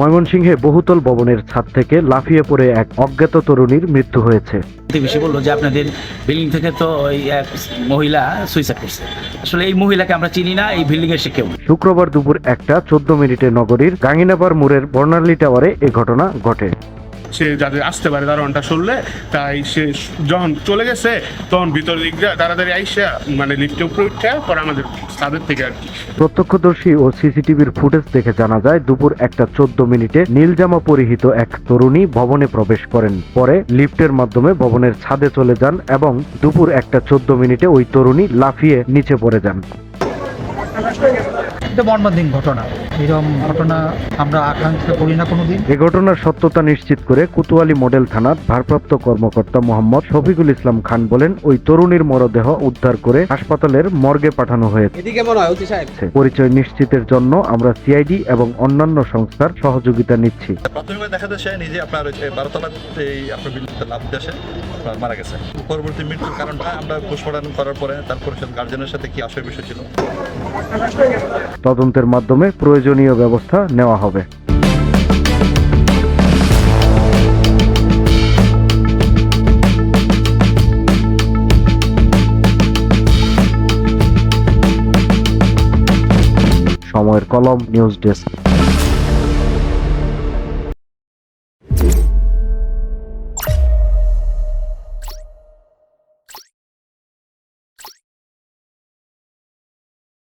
ময়মনসিংহে বহুতল ভবনের ছাদ থেকে লাফিয়ে পড়ে এক অজ্ঞাত তরুণীর মৃত্যু হয়েছে। বেশি বললো যে আপনাদের বিল্ডিং থেকে তো ওই এক মহিলা সুইসাইড করছে। আসলে এই মহিলাকে আমরা চিনি না, এই বিল্ডিং এর সে কেউ। শুক্রবার দুপুর 1:14 নগরীর গাঙ্গিনাবার মোড়ের বর্ণালী টাওয়ারে এ ঘটনা ঘটে। সে যাতে আসতে পারে দারোয়ানটা শুনলে, তাই সে যখন চলে গেছে তখন ভিতর দিক দিয়ে তাড়াতাড়ি আইসা মানে লিফটে উপরে উঠে পরে আমাদের তাদের থেকে আর কি। প্রত্যক্ষদর্শী ও সিসিটিভির ফুটেজ দেখে জানা যায় দুপুর 1:14 নীল জামা পরিহিত এক তরুণী ভবনে প্রবেশ করেন। পরে লিফটের মাধ্যমে ভবনের ছাদে চলে যান এবং দুপুর 1:14 ওই তরুণী লাফিয়ে নিচে পড়ে যান। এটা মর্মান্তিক ঘটনা। এরকম ঘটনা আমরা আকাঙ্ক্ষা করি না কোনোদিন। এ ঘটনার সত্যতা নিশ্চিত করে কোতোয়ালি মডেল থানার ভারপ্রাপ্ত কর্মকর্তা মোহাম্মদ শফিকুল ইসলাম খান বলেন, ওই তরুণীর মরদেহ উদ্ধার করে হাসপাতালের মর্গে পাঠানো হয়েছে। পরিচয় নিশ্চিতের জন্য আমরা সিআইডি এবং অন্যান্য সংস্থার সহযোগিতা নিচ্ছি। প্রাথমিকভাবে দেখা যাচ্ছে নিজে আপনার 12তলার আপনার বিল্ডিংতে লাফ দিয়ে আপনার মারা গেছে। পরবর্তী মৃত্যুর কারণটা আমরা পোস্টমর্টম করার পরে তারপরে গার্জেনের সাথে কি আসল বিষয় ছিল তদন্তের মাধ্যমে প্রয়োজনীয় ব্যবস্থা নেওয়া হবে। সময়ের কলম, নিউজ ডেস্ক।